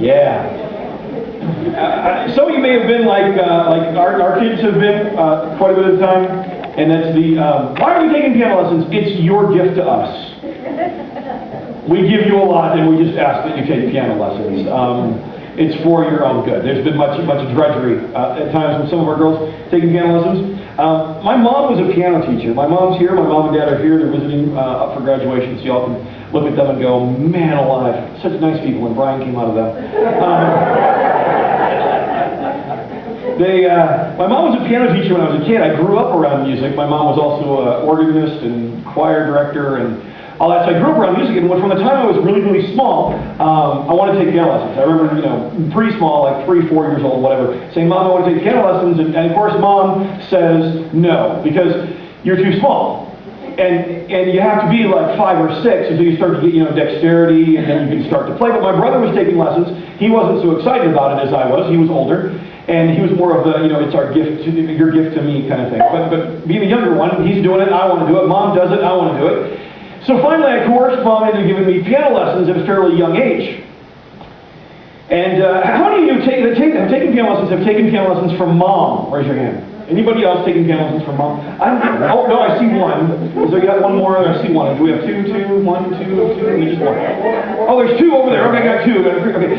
Yeah. Some of you may have been like our kids have been quite a bit of the time, and that's the, why are we taking piano lessons? It's your gift to us. We give you a lot, and we just ask that you take piano lessons. It's for your own good. There's been much drudgery at times with some of our girls taking piano lessons. My mom was a piano teacher. My mom's here. My mom and dad are here. They're visiting up for graduation, so y'all can look at them and go, man alive, such nice people, and Brian came out of them. My mom was a piano teacher when I was a kid. I grew up around music. My mom was also an organist and choir director and all that. So I grew up around music, and from the time I was really, really small, I wanted to take piano lessons. I remember, pretty small, like 3, 4 years old, whatever, saying, Mom, I want to take piano lessons, and of course Mom says no, because you're too small. And you have to be like 5 or 6 until you start to get, dexterity, and then you can start to play. But my brother was taking lessons. He wasn't so excited about it as I was. He was older, and he was more of the, it's our gift, your gift to me kind of thing. But being a younger one, he's doing it, I want to do it. Mom does it, I want to do it. So finally, I coerced Mom into giving me piano lessons at a fairly young age. And how many of you have taken piano lessons from Mom? Raise your hand. Anybody else taking piano lessons from Mom? Oh, no, I see one. So you got one more? I see one. Do we have 2, 1, 2, 2? Just one. Oh, there's 2 over there. Okay, I got 2. Okay.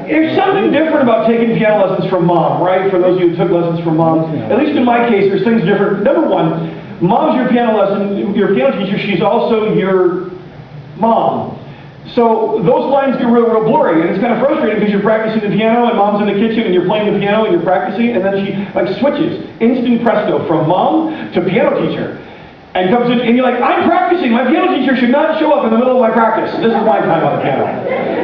There's something different about taking piano lessons from Mom, right? For those of you who took lessons from Mom. At least in my case, there's things different. Number one, Mom's your piano teacher. She's also your mom. So those lines get real blurry, and it's kind of frustrating because you're practicing the piano, and Mom's in the kitchen, and you're playing the piano, and you're practicing, and then she switches, instant presto, from Mom to piano teacher, and comes in, and you're like, I'm practicing. My piano teacher should not show up in the middle of my practice. This is my time on the piano.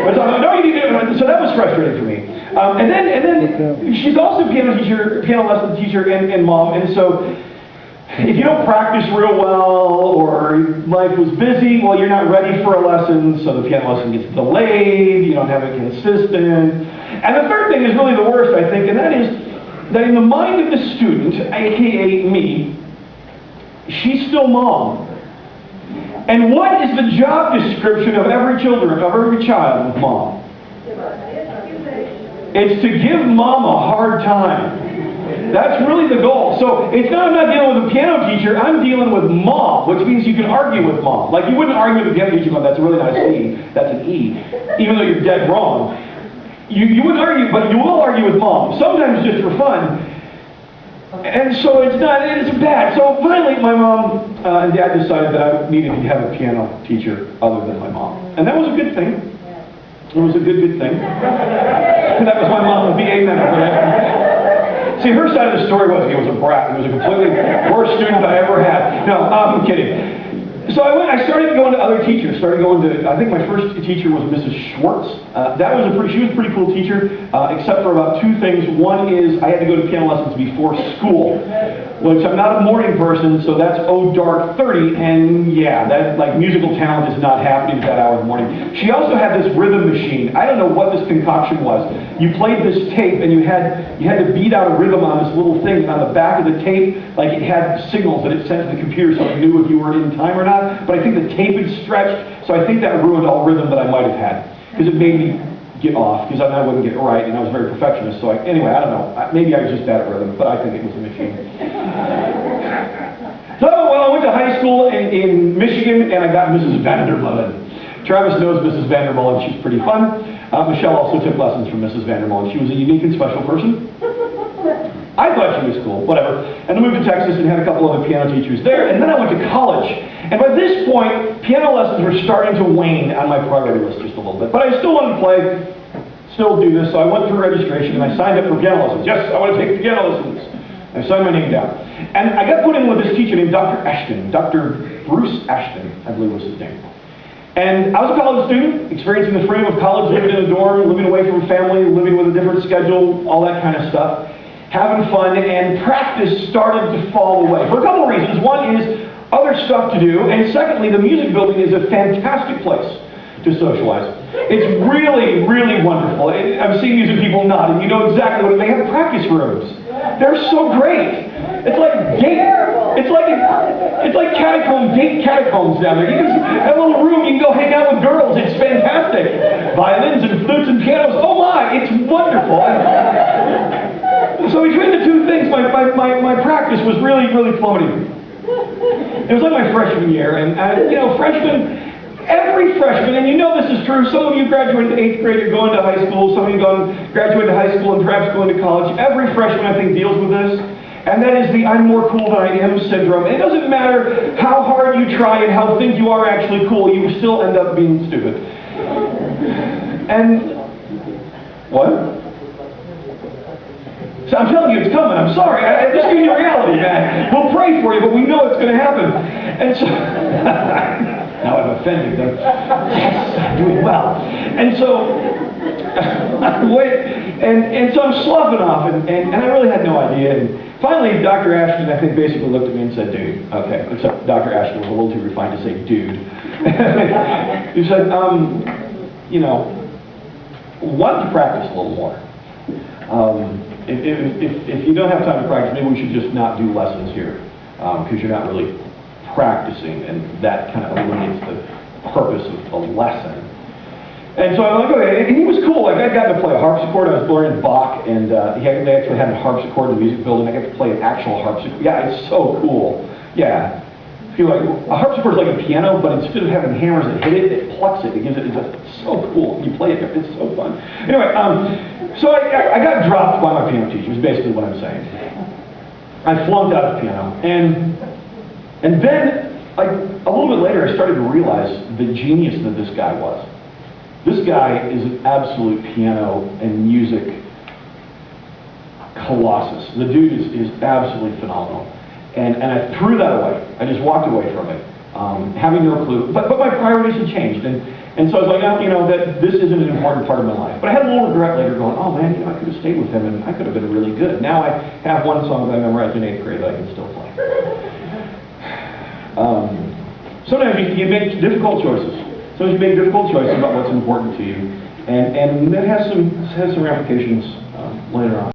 But so, no, you need to. So that was frustrating for me. And then she's also a piano lesson teacher, and Mom, and so. If you don't practice real well, or life was busy, well, you're not ready for a lesson, so the piano lesson gets delayed, you don't have it consistent. And the third thing is really the worst, I think, and that is that in the mind of the student, aka me, she's still Mom. And what is the job description of every child with Mom? It's to give Mom a hard time. That's really the goal. So I'm not dealing with a piano teacher, I'm dealing with Mom, which means you can argue with Mom. Like you wouldn't argue with a piano teacher, that's really not a C, that's an E, even though you're dead wrong. You wouldn't argue, but you will argue with Mom, sometimes just for fun. And so it's bad. So finally my Mom and Dad decided that I needed to have a piano teacher other than my mom. And that was a good thing. It was a good thing. That was my mom, the amen over that. See, her side of the story was he was a brat. He was a completely worst student I ever had. No, I'm kidding. So I started going to other teachers. I think my first teacher was Mrs. Schwartz. She was a pretty cool teacher, except for about 2 things. One is I had to go to piano lessons before school, which I'm not a morning person, so that's dark 30, and yeah, that musical talent is not happening at that hour in the morning. She also had this rhythm machine. I don't know what this concoction was. You played this tape, and you had to beat out a rhythm on this little thing, and on the back of the tape, it had signals that it sent to the computer so it knew if you were in time or not. But I think the tape had stretched, so I think that ruined all rhythm that I might have had, because it made me get off, because I wouldn't get it right, and I was very perfectionist. So anyway, I don't know. Maybe I was just bad at rhythm, but I think it was the machine. So, I went to high school in Michigan, and I got Mrs. Vandermolen. Travis knows Mrs. Vandermolen. She's pretty fun. Michelle also took lessons from Mrs. Vandermolen. She was a unique and special person. I thought she was cool, whatever. And I moved to Texas and had a couple other piano teachers there, and then I went to college. And by this point, piano lessons were starting to wane on my priority list just a little bit. But I still wanted to play, still do this, so I went through registration and I signed up for piano lessons. Yes, I want to take piano lessons. I signed my name down. And I got put in with this teacher named Dr. Ashton. Dr. Bruce Ashton, I believe was his name. And I was a college student, experiencing the freedom of college, living in a dorm, living away from family, living with a different schedule, all that kind of stuff. Having fun, and practice started to fall away. For a couple of reasons. One is other stuff to do, and secondly, the music building is a fantastic place to socialize. It's really, really wonderful. I've seen music people nod, and you know exactly what they have practice rooms. They're so great. It's like catacombs down there. You can that little room, you can go hang out with girls. It's fantastic. violins and flutes and pianos. Oh my, it's wonderful. So between the two things, my practice was really, really plummeting. It was like my freshman year, and every freshman, and you know this is true, some of you graduated 8th grade, you're going to high school, some of you graduated high school and perhaps going to college. Every freshman, I think, deals with this, and that is the I'm more cool than I am syndrome. And it doesn't matter how hard you try and how think you are actually cool, you still end up being stupid. And, what? So I'm telling you, it's coming. I'm sorry. I'm just giving you reality, man. We'll pray for you, but we know it's going to happen. And so, now I'm offended them. Yes, I'm doing well. And so, so I'm sloughing off, and I really had no idea. And finally, Dr. Ashton, I think, basically looked at me and said, dude. Okay, except Dr. Ashton was a little too refined to say dude. He said, why don't you practice a little more? If you don't have time to practice, maybe we should just not do lessons here, because you're not really practicing, and that kind of eliminates the purpose of the lesson. And so I'm like, okay, and he was cool. Like, I got to play a harpsichord. I was learning Bach, and they actually had a harpsichord in the music building. I got to play an actual harpsichord. Yeah, it's so cool. Yeah. Feel like a harpsichord is like a piano, but instead of having hammers that hit it, it plucks it. It gives it. It's so cool. You play it. It's so fun. Anyway, so I got dropped by my piano teacher. Is basically what I'm saying. I flunked out of piano, and then a little bit later, I started to realize the genius that this guy was. This guy is an absolute piano and music colossus. The dude is absolutely phenomenal. And I threw that away. I just walked away from it, having no clue. But my priorities had changed, and so I was like, that this isn't an important part of my life. But I had a little regret later, going, oh man, I could have stayed with him, and I could have been really good. Now I have one song that I memorized in 8th grade that I can still play. Sometimes you make difficult choices. Sometimes you make difficult choices about what's important to you, and that has some ramifications later on.